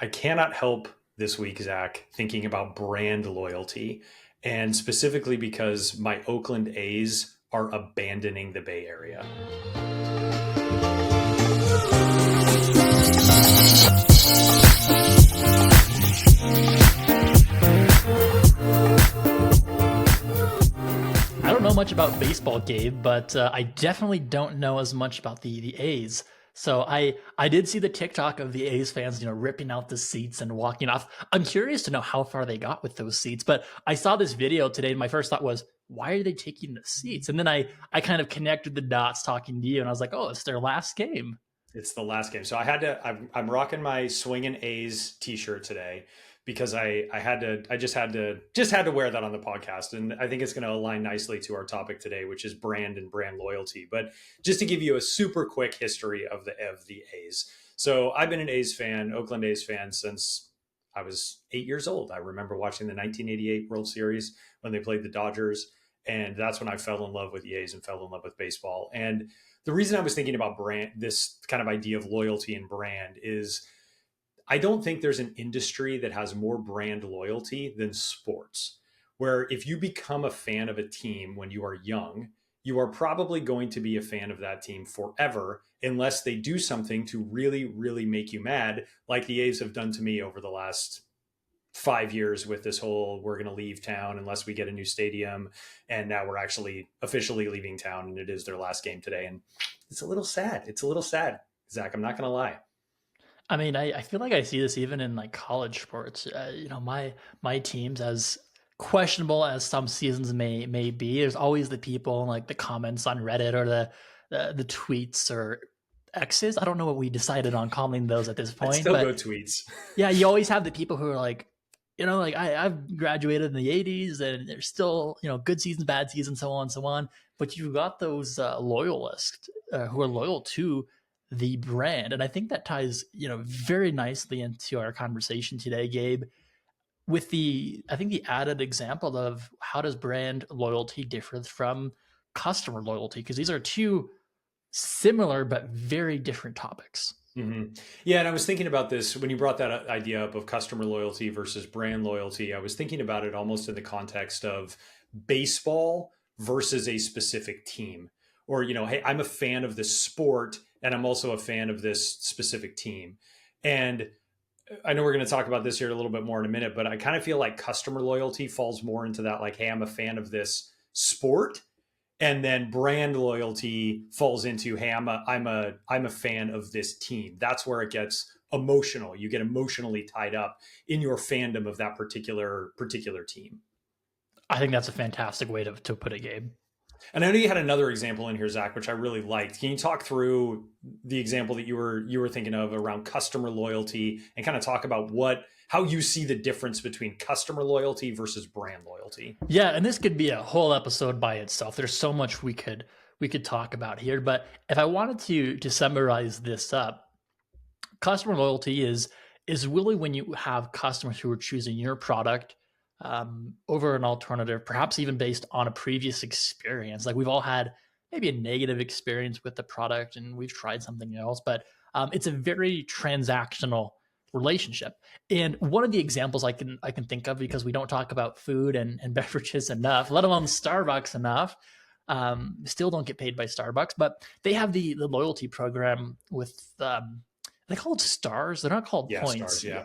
I cannot help this week, Zach, thinking about brand loyalty, and specifically because my Oakland A's are abandoning the Bay Area. I don't know much about baseball, Gabe, but I definitely don't know as much about the A's. So I did see the TikTok of the A's fans, ripping out the seats and walking off. I'm curious to know how far they got with those seats. But I saw this video today, and my first thought was, why are they taking the seats? And then I kind of connected the dots talking to you, and I was like, oh, it's their last game. It's the last game. So I had to, I'm rocking my swinging A's t-shirt today because I just had to wear that on the podcast. And I think it's going to align nicely to our topic today, which is brand and brand loyalty. But just to give you a super quick history of the A's. So I've been an A's fan, Oakland A's fan since I was 8 years old. I remember watching the 1988 World Series when they played the Dodgers. And that's when I fell in love with the A's and fell in love with baseball. And the reason I was thinking about brand, this kind of idea of loyalty and brand, is I don't think there's an industry that has more brand loyalty than sports. Where if you become a fan of a team when you are young, you are probably going to be a fan of that team forever unless they do something to really, really make you mad, like the A's have done to me over the last 5 years with this whole we're going to leave town unless we get a new stadium, and now we're actually officially leaving town and it is their last game today. And it's a little sad, Zach. I'm not going to lie. I mean, I feel like I see this even in like college sports. My teams, as questionable as some seasons may be, there's always the people in like the comments on Reddit or the tweets or X's. I don't know what we decided on calling those at this I'd point, still go but tweets. yeah, you always have the people who are like, like I've graduated in the '80s, and there's still good seasons, bad seasons, so on and so on. But you've got those loyalists who are loyal to the brand, and I think that ties very nicely into our conversation today, Gabe. With I think the added example of how does brand loyalty differ from customer loyalty, because these are two similar but very different topics. hmm Yeah, and I was thinking about this when you brought that idea up of customer loyalty versus brand loyalty. I was thinking about it almost in the context of baseball versus a specific team. Or, hey, I'm a fan of this sport and I'm also a fan of this specific team. And I know we're going to talk about this here a little bit more in a minute, but I kind of feel like customer loyalty falls more into that, like, hey, I'm a fan of this sport, and then brand loyalty falls into, hey, I'm a fan of this team. That's where it gets emotional. You get emotionally tied up in your fandom of that particular team. I think that's a fantastic way to put it, Gabe. And I know you had another example in here, Zach, which I really liked. Can you talk through the example that you were thinking of around customer loyalty, and kind of talk about how you see the difference between customer loyalty versus brand loyalty? Yeah, and this could be a whole episode by itself. There's so much we could talk about here, but if I wanted to summarize this up, customer loyalty is really when you have customers who are choosing your product over an alternative, perhaps even based on a previous experience. Like, we've all had maybe a negative experience with the product, and we've tried something else, but it's a very transactional relationship. And one of the examples I can think of, because we don't talk about food and beverages enough, let alone Starbucks enough. Still don't get paid by Starbucks, but they have the loyalty program with they call it stars. They're not called Yeah, stars. points. Yeah.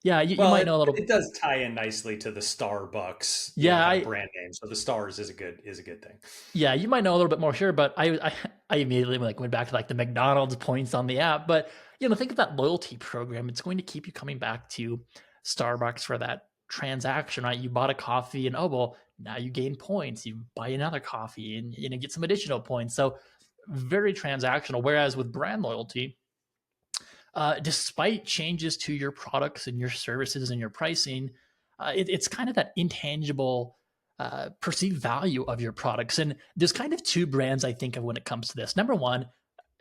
Yeah, you Well, might it, know a little. it does tie in nicely to the Starbucks, Yeah, kind of brand name. So the stars is a good thing. yeah, you might know a little bit more here, but I immediately like went back to like the McDonald's points on the app. But think of that loyalty program. It's going to keep you coming back to Starbucks for that transaction, right? You bought a coffee, and oh well, now you gain points. You buy another coffee, and get some additional points. So very transactional. Whereas with brand loyalty, despite changes to your products and your services and your pricing, it's kind of that intangible perceived value of your products. And there's kind of two brands I think of when it comes to this. Number one,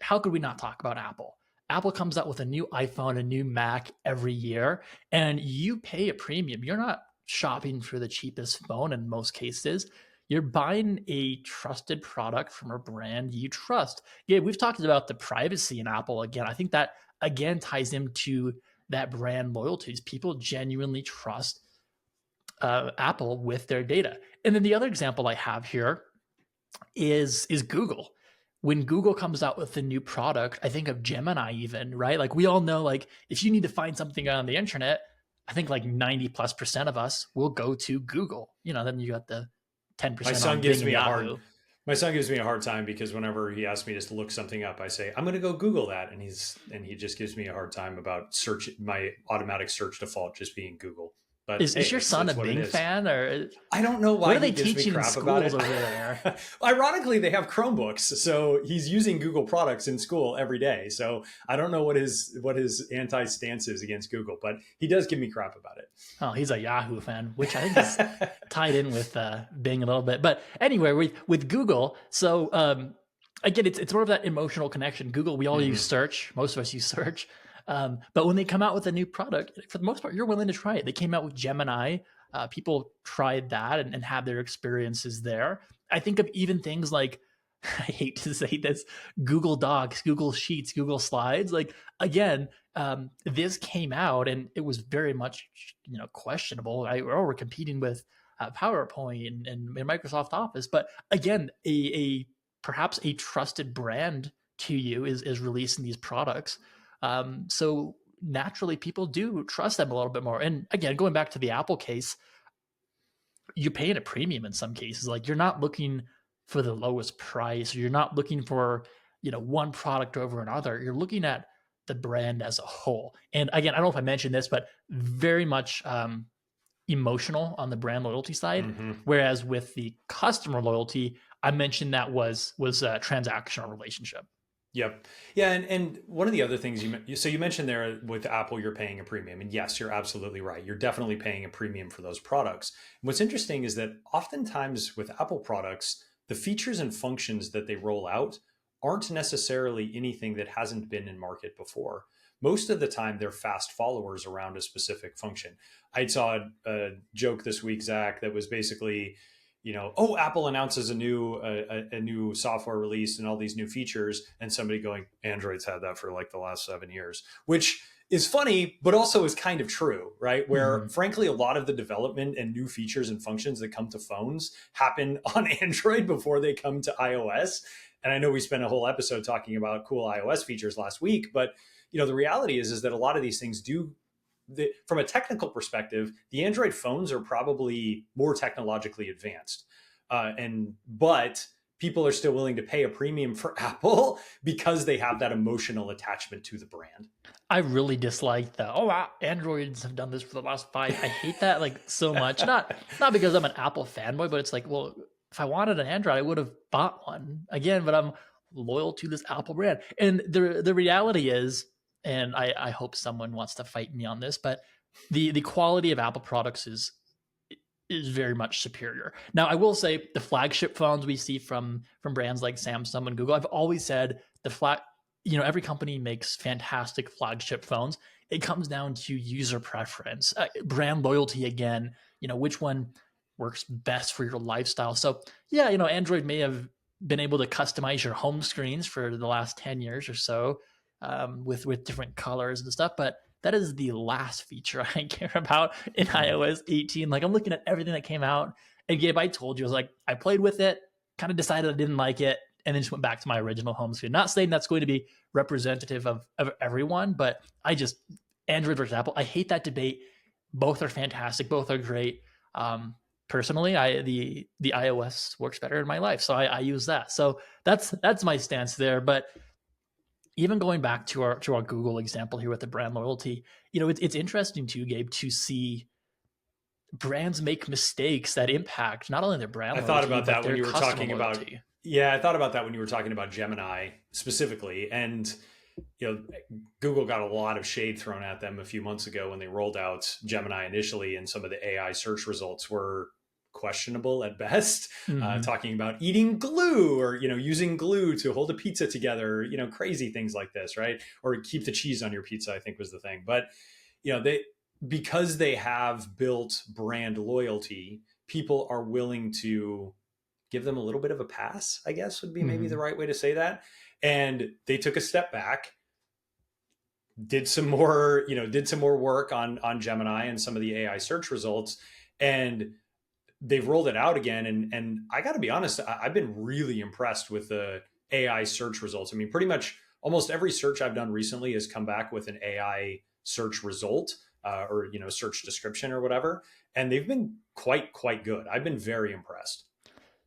how could we not talk about Apple? Apple comes out with a new iPhone, a new Mac every year, and you pay a premium. You're not shopping for the cheapest phone in most cases. You're buying a trusted product from a brand you trust. Yeah, we've talked about the privacy in Apple again. I think that again ties into that brand loyalties. People genuinely trust Apple with their data. And then the other example I have here is Google. When Google comes out with a new product, I think of Gemini even, right? Like we all know, like if you need to find something on the internet, I think like 90+% of us will go to Google. Then you got the My 10% son on Bing gives and me a hard Yahoo. my son gives me a hard time because whenever he asks me just to look something up, I say, I'm going to go Google that. And he just gives me a hard time about my automatic search default just being Google. But Is hey, your son a that's what it Bing is. fan, or I don't know what why are he they gives me teaching in crap about schools it. over there? Ironically, they have Chromebooks, so he's using Google products in school every day. So I don't know what his anti stance is against Google, but he does give me crap about it. Oh, he's a Yahoo fan, which I think is tied in with Bing a little bit. But anyway, with Google, so again, it's sort of that emotional connection. Google, we all use search. Most of us use search. But when they come out with a new product, for the most part, you're willing to try it. They came out with Gemini. People tried that and had their experiences there. I think of even things like, I hate to say this, Google Docs, Google Sheets, Google Slides. Like, again, this came out and it was very much questionable. We're competing with PowerPoint and Microsoft Office, but again, a perhaps a trusted brand to you is releasing these products. So naturally, people do trust them a little bit more. And again, going back to the Apple case, you're paying a premium in some cases. Like you're not looking for the lowest price, or you're not looking for one product over another. You're looking at the brand as a whole. And again, I don't know if I mentioned this, but very much emotional on the brand loyalty side. Whereas with the customer loyalty, I mentioned that was a transactional relationship. Yep. Yeah, and one of the other things you mentioned there with Apple, you're paying a premium, and yes, you're absolutely right. You're definitely paying a premium for those products. And what's interesting is that oftentimes with Apple products, the features and functions that they roll out aren't necessarily anything that hasn't been in market before. Most of the time, they're fast followers around a specific function. I saw a joke this week, Zach, that was basically, Apple announces a new software release and all these new features, and somebody going, Android's had that for like the last 7 years, which is funny, but also is kind of true, right? Where frankly, a lot of the development and new features and functions that come to phones happen on Android before they come to iOS. And I know we spent a whole episode talking about cool iOS features last week, but the reality is that a lot of these things from a technical perspective, the Android phones are probably more technologically advanced, but people are still willing to pay a premium for Apple because they have that emotional attachment to the brand. I really dislike that. Oh, Androids have done this for the last 5. I hate that like so much. Not because I'm an Apple fanboy, but it's like, well, if I wanted an Android, I would have bought one again. But I'm loyal to this Apple brand, and the reality is, and I hope someone wants to fight me on this, but the quality of Apple products is very much superior. Now, I will say the flagship phones we see from brands like Samsung and Google, I've always said every company makes fantastic flagship phones. It comes down to user preference, brand loyalty again, which one works best for your lifestyle. So yeah, Android may have been able to customize your home screens for the last 10 years or so, with different colors and stuff, but that is the last feature I care about in iOS 18. Like I'm looking at everything that came out, and Gabe, I told you, I was like, I played with it, kind of decided I didn't like it, and then just went back to my original home screen. Not saying that's going to be representative of everyone, but Android versus Apple, I hate that debate. Both are fantastic. Both are great. Personally, the iOS works better in my life, so I use that. So that's my stance there. But even going back to our Google example here with the brand loyalty, it's interesting too, Gabe, to see brands make mistakes that impact not only their brand I loyalty, thought about but that when their you were customer talking about, loyalty. yeah, I thought about that when you were talking about Gemini specifically. And, Google got a lot of shade thrown at them a few months ago when they rolled out Gemini initially, and some of the AI search results were questionable at best, talking about eating glue or, using glue to hold a pizza together, crazy things like this, right? Or keep the cheese on your pizza, I think was the thing. But, because they have built brand loyalty, people are willing to give them a little bit of a pass, I guess would be maybe the right way to say that. And they took a step back, did some more, did some more work on Gemini and some of the AI search results, and they've rolled it out again. And I got to be honest, I've been really impressed with the AI search results. I mean, pretty much almost every search I've done recently has come back with an AI search result, or search description or whatever, and they've been quite good. I've been very impressed.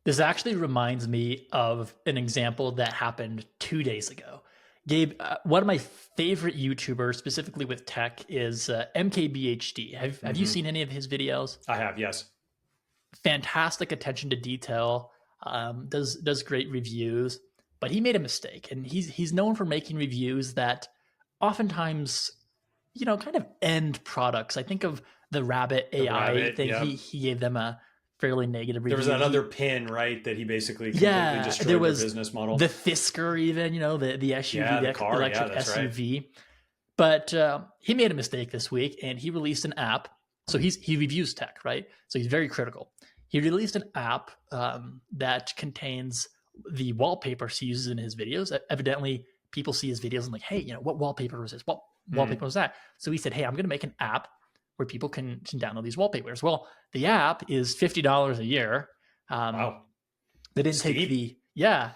This actually reminds me of an example that happened 2 days ago. Gabe, one of my favorite YouTubers, specifically with tech, is MKBHD. Have you Hmm. seen any of his videos? I have, yes. Fantastic attention to detail, does great reviews, but he made a mistake, and he's known for making reviews that oftentimes, kind of end products. I think of the Rabbit The AI rabbit, thing. yep. He gave them a fairly negative There was review. that other pin, right, that he basically completely Yeah, there destroyed their was business the model. Fisker, even, the SUV, Yeah, the the car. Yeah, electric that's right. SUV. But he made a mistake this week, and he released an app. So he reviews tech, right? So he's very critical. He released an app that contains the wallpapers he uses in his videos. Evidently, people see his videos and like, hey, what wallpaper was this? What wallpaper Mm. was that? So he said, hey, I'm going to make an app where people can download these wallpapers. Well, the app is $50 a year. Um, Wow. they didn't take Steep. the yeah.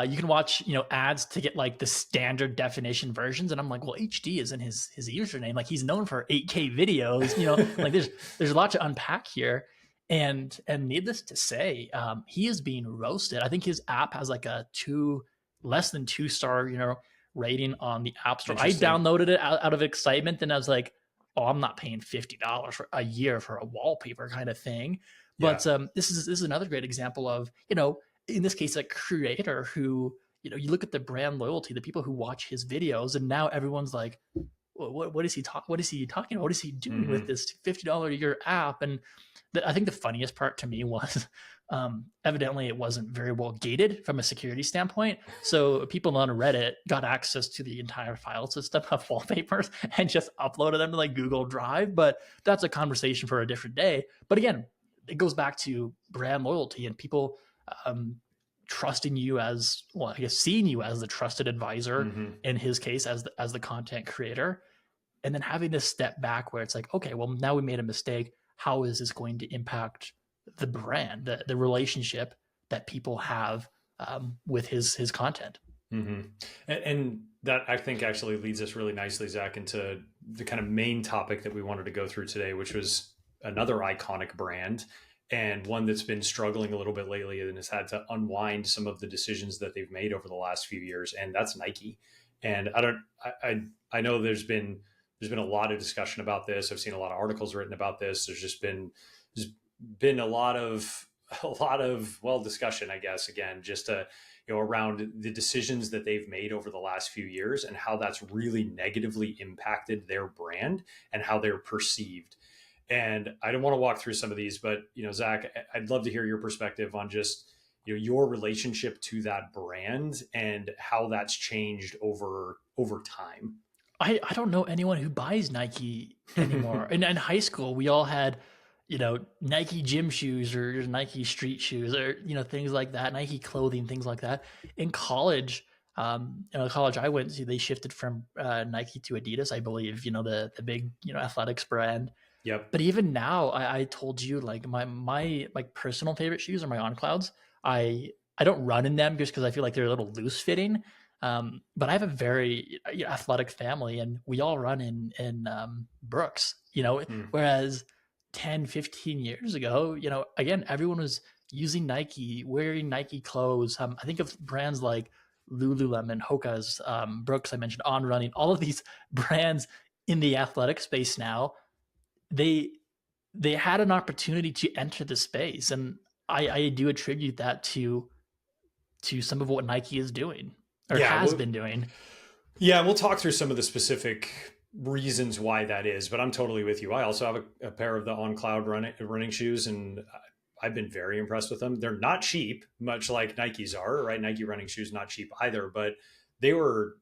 You can watch ads to get like the standard definition versions, and I'm like, well, HD is in his username. Like he's known for 8K videos. Like there's a lot to unpack here, and needless to say, he is being roasted. I think his app has like a less than 2 star rating on the App Store. I Interesting. downloaded it out of excitement, and I was like, oh, I'm not paying $50 for a year for a wallpaper kind of thing. Yeah. But this is another great example of in this case, a creator who, you look at the brand loyalty, the people who watch his videos, and now everyone's like, what is he talking? What is he talking about? What is he doing with Hmm. this $50 a year app? And I think the funniest part to me was, evidently it wasn't very well gated from a security standpoint. So people on Reddit got access to the entire file system of wallpapers and just uploaded them to like Google Drive. But that's a conversation for a different day. But again, it goes back to brand loyalty and people um, trusting you as, well, I guess seeing you as the trusted advisor, Hmm. in his case as the content creator, and then having this step back where it's like, okay, well, now we made a mistake. How is this going to impact the brand, the relationship that people have with his content? Hmm. And that, I think, actually leads us really nicely, Zach, into the kind of main topic that we wanted to go through today, which was another iconic brand, and one that's been struggling a little bit lately and has had to unwind some of the decisions that they've made over the last few years, and that's Nike. And I know there's been a lot of discussion about this. I've seen a lot of articles written about this. There's been a lot of discussion, I guess, again, just around the decisions that they've made over the last few years and how that's really negatively impacted their brand and how they're perceived. And I don't want to walk through some of these, but Zach, I'd love to hear your perspective on just your relationship to that brand and how that's changed over time. I don't know anyone who buys Nike anymore. In high school, we all had, Nike gym shoes or Nike street shoes or, things like that, Nike clothing, things like that. In college, the college I went to, they shifted from Nike to Adidas, I believe, the big, athletics brand. Yep. But even now, I told you like my like personal favorite shoes are my On Clouds. I don't run in them just because I feel like they're a little loose fitting. But I have a very athletic family, and we all run in Brooks. Mm. Whereas 10, 15 years ago, again, everyone was using Nike, wearing Nike clothes. I think of brands like Lululemon, Hoka's, Brooks. I mentioned On Running. All of these brands in the athletic space now, they they had an opportunity to enter the space, and I do attribute that to some of what Nike is doing or Yeah. has Well, been doing. yeah, we'll talk through some of the specific reasons why that is, but I'm totally with you. I also have a pair of the On Cloud running shoes, and I've been very impressed with them. They're not cheap, much like Nikes are, right? Nike running shoes not cheap either, but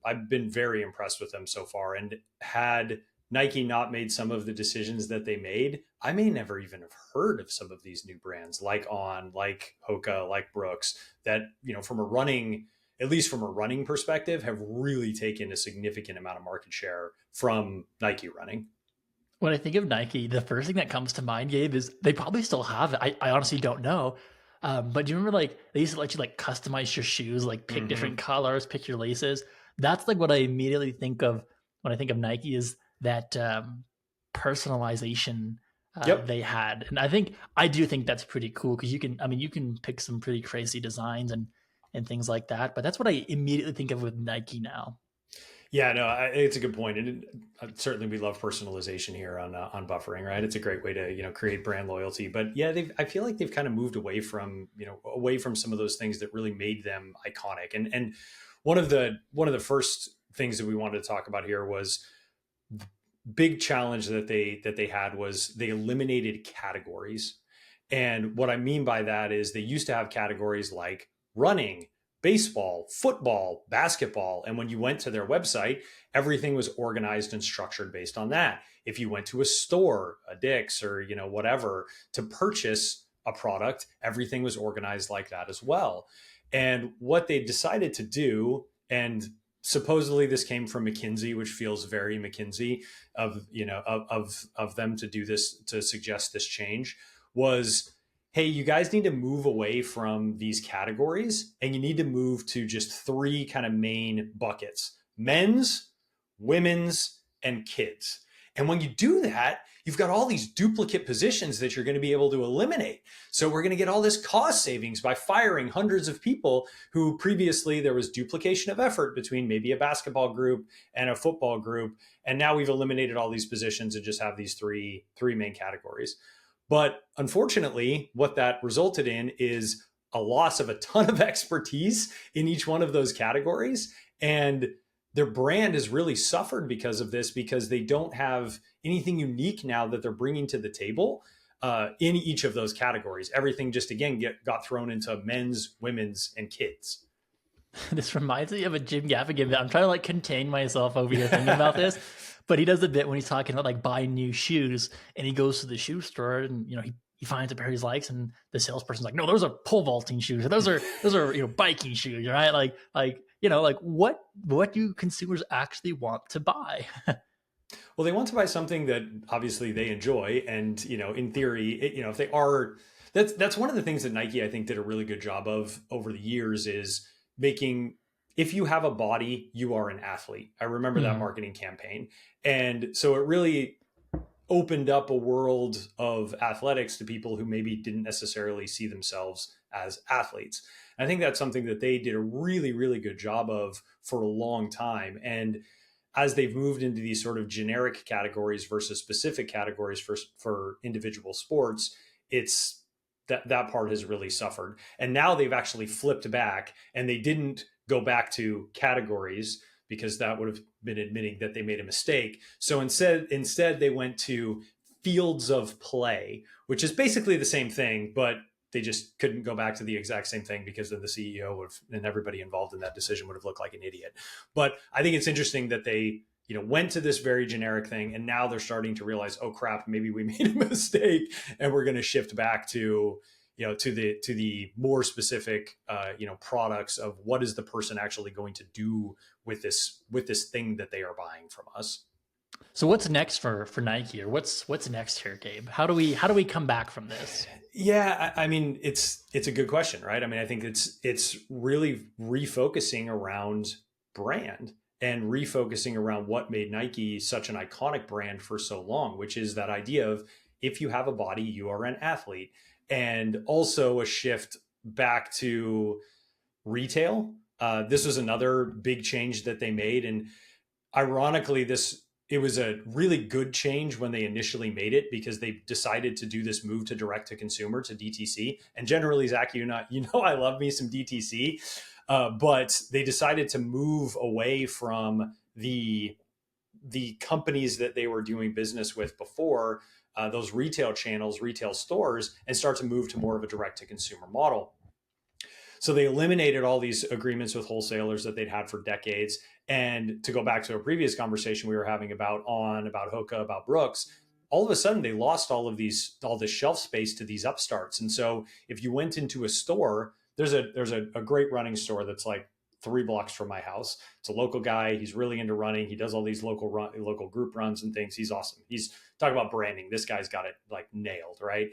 I've been very impressed with them so far. And had Nike not made some of the decisions that they made, I may never even have heard of some of these new brands like On, like Hoka, like Brooks, that, from a running at least from a running perspective, have really taken a significant amount of market share from Nike running. When I think of Nike, the first thing that comes to mind, Gabe, is they probably still have it. I honestly don't know. But do you remember like they used to let you like customize your shoes, like pick different Mm-hmm. colors, pick your laces? That's like what I immediately think of when I think of Nike is that personalization Yep. they had. And I do think that's pretty cool because you can pick some pretty crazy designs and things like that. But that's what I immediately think of with Nike now. Yeah, no, it's a good point, and certainly we love personalization here on buffering, right? It's a great way to create brand loyalty. But yeah, I feel like they've kind of moved away from some of those things that really made them iconic. And one of the first things that we wanted to talk about here was the big challenge that they had was they eliminated categories. And what I mean by that is they used to have categories like running, baseball, football, basketball. And when you went to their website, everything was organized and structured based on that. If you went to a store, a Dick's or, whatever, to purchase a product, everything was organized like that as well. And what they decided to do, and supposedly this came from McKinsey, which feels very McKinsey of them to do this, to suggest this change, was, hey, you guys need to move away from these categories and you need to move to just three kind of main buckets: men's, women's, and kids. And when you do that, you've got all these duplicate positions that you're going to be able to eliminate. So we're going to get all this cost savings by firing hundreds of people who previously there was duplication of effort between maybe a basketball group and a football group. And now we've eliminated all these positions and just have these three main categories. But unfortunately, what that resulted in is a loss of a ton of expertise in each one of those categories. And their brand has really suffered because of this, because they don't have anything unique now that they're bringing to the table in each of those categories. Everything just, again, got thrown into men's, women's, and kids. This reminds me of a Jim Gaffigan bit. I'm trying to like contain myself over here thinking about this, but he does a bit when he's talking about like buying new shoes, and he goes to the shoe store and he finds a pair he likes, and the salesperson's like, "No, those are pole vaulting shoes. Those are biking shoes, right? Like what do consumers actually want to buy?" Well, they want to buy something that obviously they enjoy, and in theory, if they are, that's one of the things that Nike, I think, did a really good job of over the years, is making, if you have a body, you are an athlete. I remember that Hmm. marketing campaign, and so it really opened up a world of athletics to people who maybe didn't necessarily see themselves as athletes. I think that's something that they did a really, really good job of for a long time. And as they've moved into these sort of generic categories versus specific categories for individual sports, it's that part has really suffered. And now they've actually flipped back, and they didn't go back to categories because that would have been admitting that they made a mistake. So instead they went to fields of play, which is basically the same thing, but they just couldn't go back to the exact same thing because then the CEO would have, and everybody involved in that decision would have looked like an idiot. But I think it's interesting that they went to this very generic thing, and now they're starting to realize, oh crap, maybe we made a mistake, and we're going to shift back to the more specific products of what is the person actually going to do with this thing that they are buying from us. So what's next for Nike, or what's next here, Gabe? How do we come back from this? Yeah, I mean, it's a good question, right? I mean, I think it's really refocusing around brand and refocusing around what made Nike such an iconic brand for so long, which is that idea of, if you have a body, you are an athlete. And also a shift back to retail. This was another big change that they made, and ironically, it was a really good change when they initially made it, because they decided to do this move to direct to consumer, to DTC. And generally, Zach, I love me some DTC, but they decided to move away from the companies that they were doing business with before, those retail channels, retail stores, and start to move to more of a direct to consumer model. So they eliminated all these agreements with wholesalers that they'd had for decades. And to go back to a previous conversation we were having about Hoka, about Brooks, all of a sudden they lost all this shelf space to these upstarts. And so if you went into a store, there's a great running store that's like 3 blocks from my house. It's a local guy. He's really into running. He does all these local group runs and things. He's awesome. He's talking about branding. This guy's got it like nailed, right?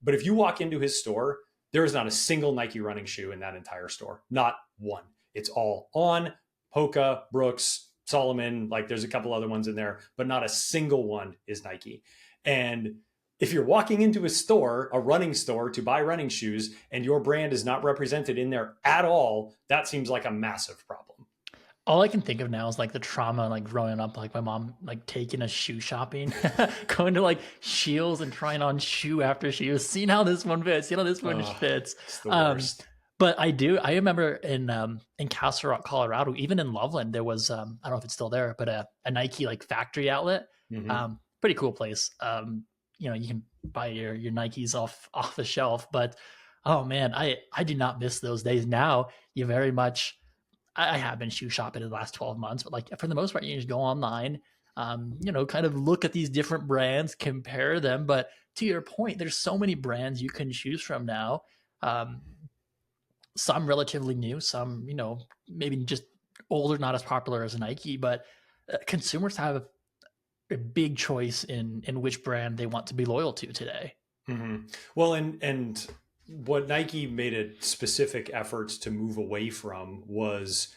But if you walk into his store, there is not a single Nike running shoe in that entire store. Not one. It's all On, Hoka, Brooks, Solomon. Like there's a couple other ones in there, but not a single one is Nike. And if you're walking into a store, a running store, to buy running shoes and your brand is not represented in there at all, that seems like a massive problem. All I can think of now is like the trauma, like growing up, like my mom, like taking us shoe shopping, going to like Shields and trying on shoe after shoe, seeing how this one fits, this one fits. It's the worst. But I remember in Castle Rock, Colorado, even in Loveland, there was, I don't know if it's still there, but a Nike like factory outlet. Mm-hmm. Pretty cool place. You can buy your Nikes off the shelf, but oh man, I do not miss those days. Now you very much, I have been shoe shopping in the last 12 months, but like for the most part, you just go online, kind of look at these different brands, compare them. But to your point, there's so many brands you can choose from now. Some relatively new, some, maybe just older, not as popular as Nike, but consumers have a big choice in which brand they want to be loyal to today. Mm-hmm. Well, and what Nike made a specific efforts to move away from was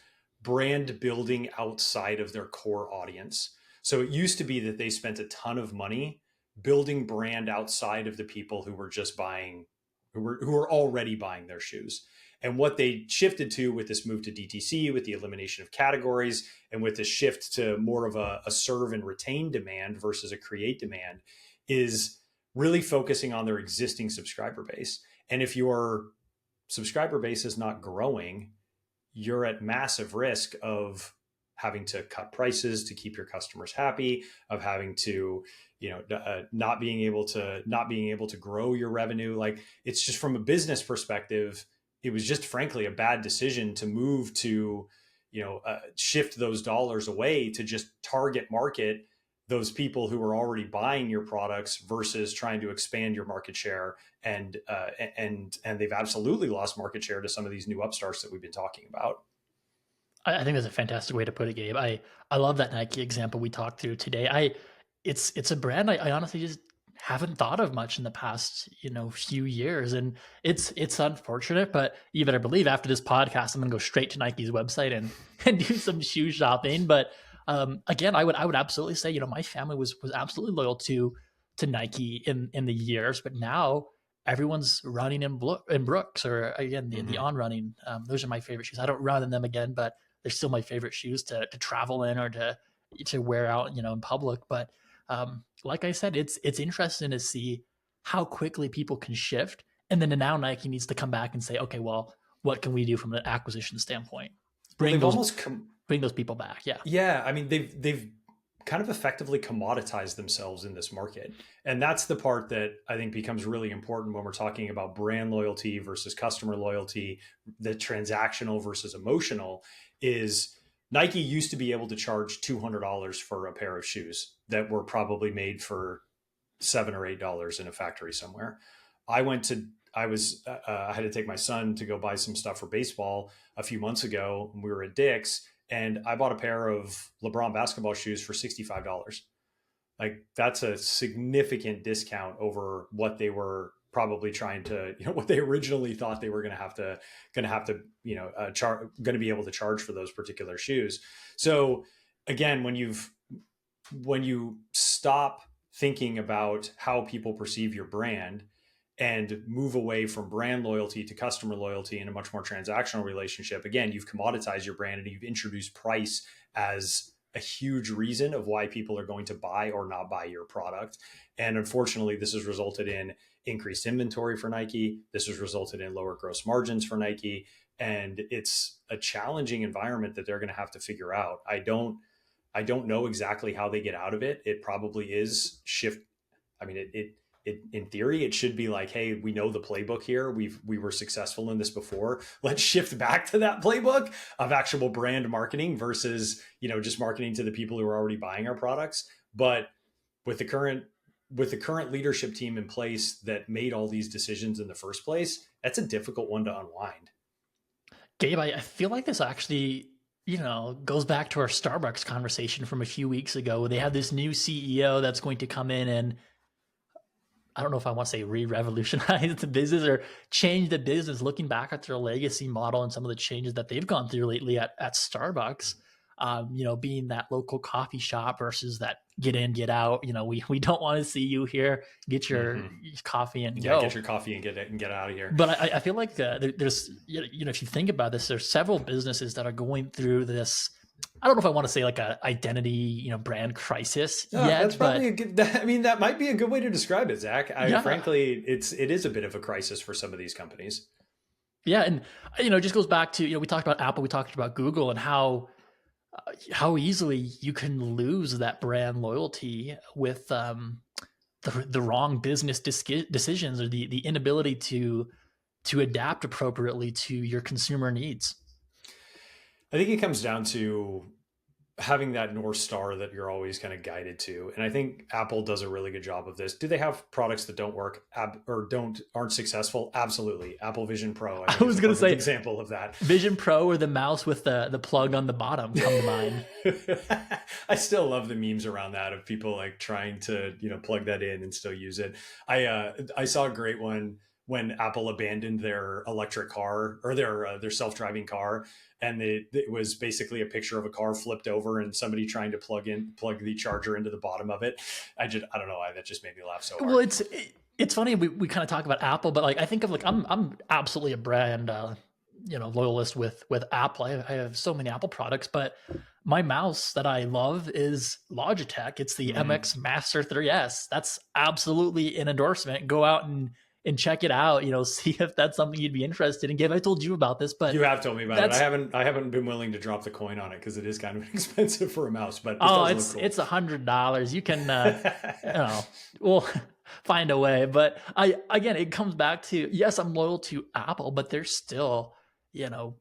brand building outside of their core audience. So it used to be that they spent a ton of money building brand outside of the people who were just buying, who were already buying their shoes. And what they shifted to with this move to DTC, with the elimination of categories, and with the shift to more of a serve and retain demand versus a create demand, is really focusing on their existing subscriber base. And if your subscriber base is not growing, you're at massive risk of having to cut prices to keep your customers happy, of having to, not being able to grow your revenue. Like, it's just, from a business perspective, it was just frankly a bad decision to move to, shift those dollars away to just target market those people who are already buying your products versus trying to expand your market share. And they've absolutely lost market share to some of these new upstarts that we've been talking about. I think that's a fantastic way to put it, Gabe. I love that Nike example we talked through today. It's a brand I honestly just haven't thought of much in the past, few years. And it's unfortunate, but you better believe after this podcast, I'm going to go straight to Nike's website and do some shoe shopping. But again, I would absolutely say, my family was absolutely loyal to Nike in the years, but now everyone's running in Brooks, or again, the On running. Those are my favorite shoes. I don't run in them again, but they're still my favorite shoes to travel in or to wear out, in public. But like I said, it's interesting to see how quickly people can shift. And then now Nike needs to come back and say, okay, well, what can we do from an acquisition standpoint? Bring those people back. Yeah. Yeah. I mean, they've kind of effectively commoditized themselves in this market. And that's the part that I think becomes really important when we're talking about brand loyalty versus customer loyalty, the transactional versus emotional. Is Nike used to be able to charge $200 for a pair of shoes that were probably made for $7 or $8 in a factory somewhere. I had to take my son to go buy some stuff for baseball a few months ago when we were at Dick's, and I bought a pair of LeBron basketball shoes for $65. Like, that's a significant discount over what they were probably trying to, what they originally thought they were going to have to, going to be able to charge for those particular shoes. So again, when you stop thinking about how people perceive your brand and move away from brand loyalty to customer loyalty in a much more transactional relationship, again, you've commoditized your brand and you've introduced price as a huge reason of why people are going to buy or not buy your product. And unfortunately, this has resulted in increased inventory for Nike. This has resulted in lower gross margins for Nike. And it's a challenging environment that they're going to have to figure out. I don't know exactly how they get out of it. It probably is shift. I mean, it in theory, it should be like, hey, we know the playbook here. We were successful in this before. Let's shift back to that playbook of actual brand marketing versus, just marketing to the people who are already buying our products. But with the current leadership team in place that made all these decisions in the first place, that's a difficult one to unwind. Gabe, I feel like this actually, goes back to our Starbucks conversation from a few weeks ago. They have this new CEO that's going to come in and I don't know if I want to say re-revolutionize the business or change the business, looking back at their legacy model and some of the changes that they've gone through lately at Starbucks, being that local coffee shop versus that get in, get out. We don't want to see you here, get your Mm-hmm. coffee and Yeah, go. get your coffee and get out of here. But I feel like there's, if you think about this, there's several businesses that are going through this. I don't know if I want to say like a identity, brand crisis yet. That's probably a good. I mean, that might be a good way to describe it, Zach. Yeah, Frankly, it is a bit of a crisis for some of these companies. yeah, and it just goes back to we talked about Apple, we talked about Google, and how easily you can lose that brand loyalty with the wrong business decisions or the inability to adapt appropriately to your consumer needs. I think it comes down to having that North Star that you're always kind of guided to. And I think Apple does a really good job of this. Do they have products that don't work or aren't successful? Absolutely. Apple Vision Pro, I think, I was going to say example of that. Vision Pro or the mouse with the plug on the bottom come to mind. I still love the memes around that of people like trying to, plug that in and still use it. I saw a great one when Apple abandoned their electric car or their self-driving car. And it was basically a picture of a car flipped over and somebody trying to plug the charger into the bottom of it. I don't know why that just made me laugh so hard. Well, it's funny. We kind of talk about Apple, but like I think of like I'm absolutely a brand loyalist with Apple. I have so many Apple products, but my mouse that I love is Logitech. It's the MX Master 3S. That's absolutely an endorsement. Go out and check it out, see if that's something you'd be interested in. Gabe, I told you about this, but you have told me about it. I haven't been willing to drop the coin on it because it is kind of expensive for a mouse, but it's $100. You can, we'll find a way. But again, it comes back to, yes, I'm loyal to Apple, but there's still,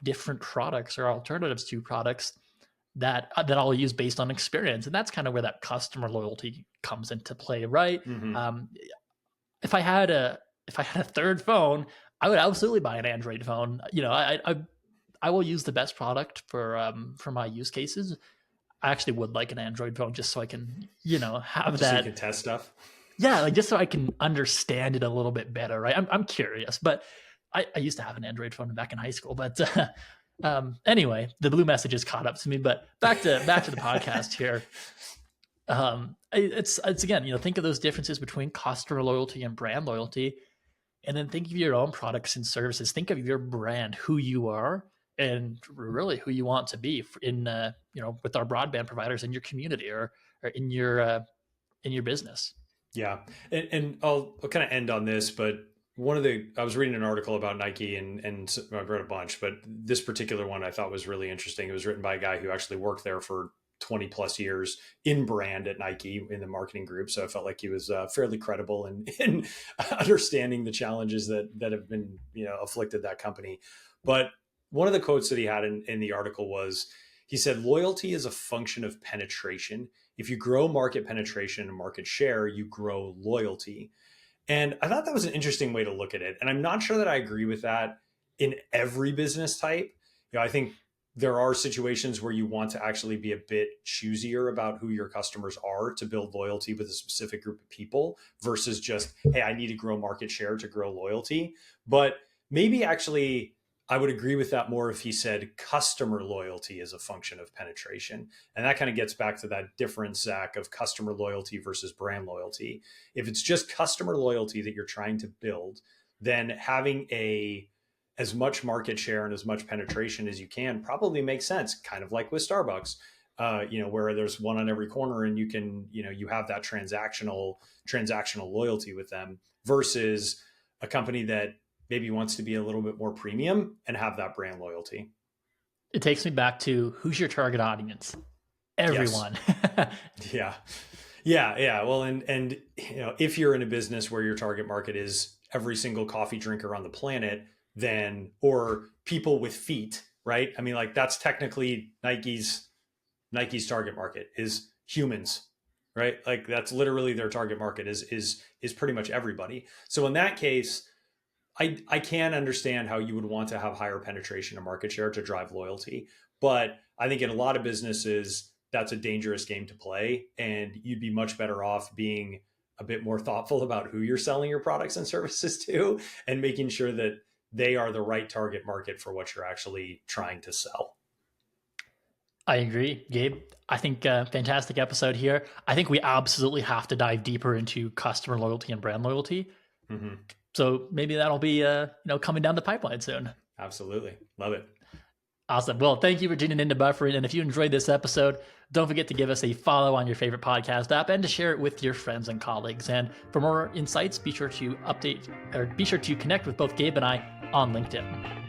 different products or alternatives to products that I'll use based on experience. And that's kind of where that customer loyalty comes into play, right? Mm-hmm. If I had a third phone, I would absolutely buy an Android phone. I will use the best product for my use cases. I actually would like an Android phone just so I can, have that. So you can test stuff. Yeah, like just so I can understand it a little bit better, right? I'm curious, but I used to have an Android phone back in high school, but anyway, the blue message has caught up to me. But back to the podcast here. It's again, think of those differences between customer loyalty and brand loyalty. And then think of your own products and services. Think of your brand, who you are, and really who you want to be in, with our broadband providers in your community or in your business. Yeah, and I'll kind of end on this, but I was reading an article about Nike and I've read a bunch, but this particular one I thought was really interesting. It was written by a guy who actually worked there for 20 plus years in brand at Nike in the marketing group. So I felt like he was fairly credible in understanding the challenges that have been, afflicted that company. But one of the quotes that he had in the article was, he said, loyalty is a function of penetration. If you grow market penetration and market share, you grow loyalty. And I thought that was an interesting way to look at it. And I'm not sure that I agree with that in every business type. I think there are situations where you want to actually be a bit choosier about who your customers are to build loyalty with a specific group of people versus just, hey, I need to grow market share to grow loyalty. But maybe actually I would agree with that more if he said customer loyalty is a function of penetration. And that kind of gets back to that difference, Zach, of customer loyalty versus brand loyalty. If it's just customer loyalty that you're trying to build, then having as much market share and as much penetration as you can probably makes sense, kind of like with Starbucks, where there's one on every corner and you can, you have that transactional loyalty with them versus a company that maybe wants to be a little bit more premium and have that brand loyalty. It takes me back to, who's your target audience? Everyone. Yes. Yeah. Well, and if you're in a business where your target market is every single coffee drinker on the planet, then, or people with feet, right? I mean, like that's technically Nike's target market is humans, right? Like that's literally their target market is pretty much everybody. So in that case, I can understand how you would want to have higher penetration of market share to drive loyalty, but I think in a lot of businesses that's a dangerous game to play, and you'd be much better off being a bit more thoughtful about who you're selling your products and services to, and making sure that they are the right target market for what you're actually trying to sell. I agree, Gabe. I think fantastic episode here. I think we absolutely have to dive deeper into customer loyalty and brand loyalty. Mm-hmm. So maybe that'll be coming down the pipeline soon. Absolutely. Love it. Awesome. Well, thank you for tuning in to Buffering. And if you enjoyed this episode, don't forget to give us a follow on your favorite podcast app and to share it with your friends and colleagues. And for more insights, be sure to connect with both Gabe and I on LinkedIn.